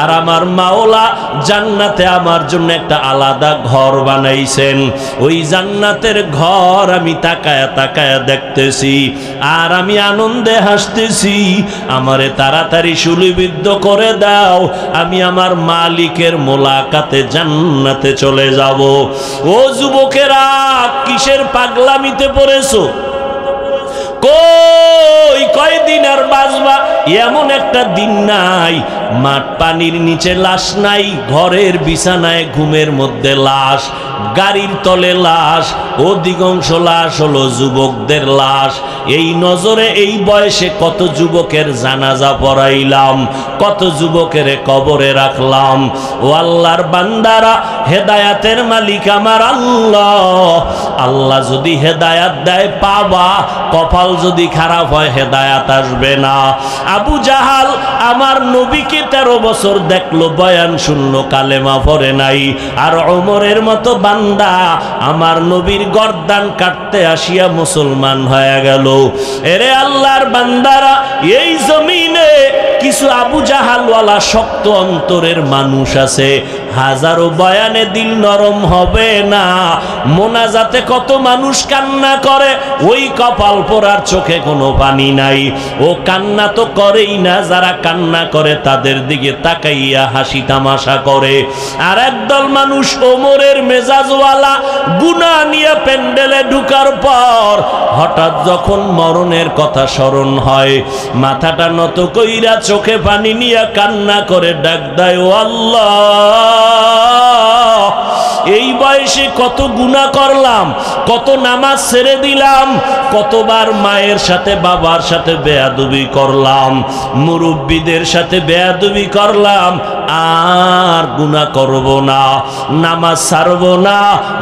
আর আমার মাওলা জান্নাতে আমার জন্য একটা আলাদা ঘর বানাইছেন। ওই জান্নাতের ঘর আমি তাকায়া তাকায়া দেখতেছি, আর আমি আনন্দে হাসতেছি। আমারে তাড়াতাড়ি শুলিবিদ্ধ করে দাও, আমি আমার মালিকের মোলাকাতে জান্নাতে চলে যাব। ও যুবকেরা, কিসের পাগলামিতে পড়েছো? কয়দিন আর বাঁচবা? এমন একটা দিন নাই মাঠ পানির নিচে লাশ নাই, ঘরের বিছানায় ঘুমের মধ্যে লাশ, গাড়ির তলে লাশ, অধিকাংশ লাশ হলো যুবকদের লাশ। এই নজরে এই বয়সে কত যুবকের জানাজা পড়াইলাম, কত যুবকের কবরে রাখলাম। ও আল্লাহর বান্দারা, হেদায়াতের মালিক আমার আল্লাহ। আল্লাহ যদি হেদায়াত দেয় পাবা, কপাল যদি খারাপ হয় হেদায়াত আসবে না। আবু জাহাল আমার নবীকে 13 বছর দেখলো, বয়ান শুনলো, কালেমা পড়ে নাই। আর ওমরের মতো বান্দা আমার নবীর গর্দান কাটতে আসিয়া মুসলমান হয়ে গেল। এরে আল্লাহর বান্দারা, এই জমিনে কিছু আবু জাহালওয়ালা শক্ত অন্তরের মানুষ আছে। হাজারো বয়ানে দিল নরম হবে না। মোনাজাতে কত মানুষ কান্না করে, ওই কপাল পোড়ার চোখে কোনো পানি নাই। ও কান্না তো করেই না, যারা কান্না করে তাদের দিকে তাকাইয়া হাসি তামাশা করে। আর একদল মানুষ ওমরের মেজাজওয়ালা, গুনাহ নিয়ে প্যান্ডেলে ঢুকার পর হঠাৎ যখন মরণের কথা স্মরণ হয়, মাথাটা নত কইরা চোখে পানি নিয়ে কান্না করে ডাক দেয়, ও আল্লাহ, এই বয়সে কত গুনাহ করলাম, কত নামাজ ছেড়ে দিলাম, কতবার মায়ের সাথে বাবার সাথে বেয়াদবি করলাম, মুরব্বীদের সাথে বেয়াদবি করলাম। আর গুনাহ করব না, নামাজ ছাড়ব না,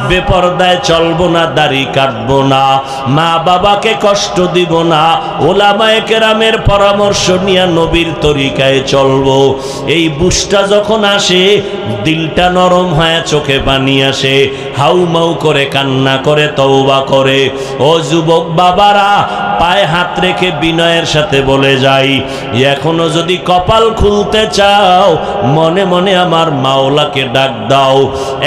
বেপরদায় চলব না, দাড়ি কাটব না, মা বাবাকে কষ্ট দিব না, ওলামায়ে কেরামের পরামর্শ নিয়ে নবীর তরিকায় চলব। এই বুঝটা যখন আসে, দিলটা নরম হয়ে চোখে পানি আসে, হাউমাউ করে কান্না করে তওবা করে। ও যুবক বাবারা, পায়ে হাত রেখে বিনয়ের সাথে বলে যাই, এখনো যদি কপাল খুলতে চাও, মনে মনে আমার মাওলাকে ডাক দাও।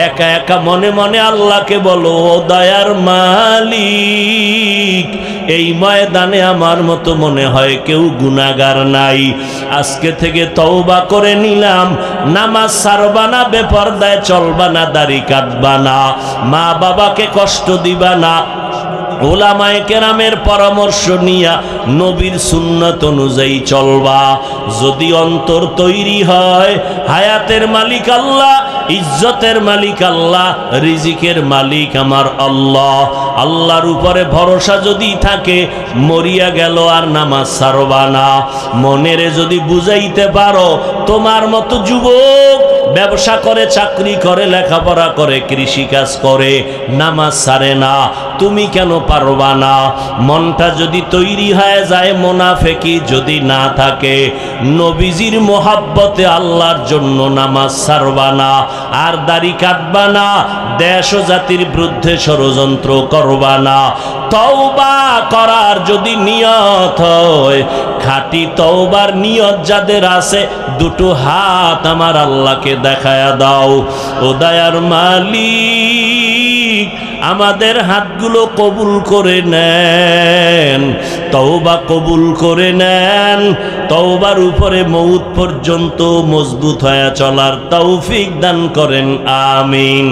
একা একা মনে মনে আল্লাহকে বলো, ও দয়ার মালিক, এই ময়দানে আমার মতো মনে হয় কেউ গুনাহগার নাই। আজকে থেকে তওবা করে নিলাম, নামাজ ছাড়বা না, বেপরদায় চলবা না, দাড়ি কাটবা না, মা বাবাকে কষ্ট দিবা না, ওলামায়ে কেরামের পরামর্শ নিয়া নবীর সুন্নাত অনুযায়ী চলবা। যদি অন্তর তৈরি হয়, হায়াতের মালিক আল্লাহ, ইজ্জতের মালিক আল্লাহ, রিজিকের মালিক আমার আল্লাহ। আল্লাহর উপরে ভরসা যদি থাকে, মরিয়া গেল আর নামাজ ছাড়বা না। মনেরে যদি বুঝাইতে পারো, তোমার মতো যুবক ব্যবসা করে, চাকরি করে, লেখাপড়া করে, কৃষিকাজ করে, নামাজ ছাড়ে না, তুমি কেন পারবা না? মনটা যদি তৈরি হয়ে যায়, মুনাফিকি যদি না থাকে, নবীজির মোহাব্বতে আল্লাহর জন্য নামাজ ছাড়বা না, আর দাড়ি কাটবা না, দেশ ও জাতির বিরুদ্ধে ষড়যন্ত্র করবা না। তওবা করার যদি নিয়ত হয়, খাঁটি তওবার নিয়ত যাদের আছে, দুটো হাত আমার আল্লাহকে দেখায়া দাও। ও দয়ার মালিক, আমাদের হাতগুলো কবুল করে নেন, তওবা কবুল করে নেন, তওবার উপরে মউত পর্যন্ত মজবুত হয়ে চলার তৌফিক দান করেন, আমিন।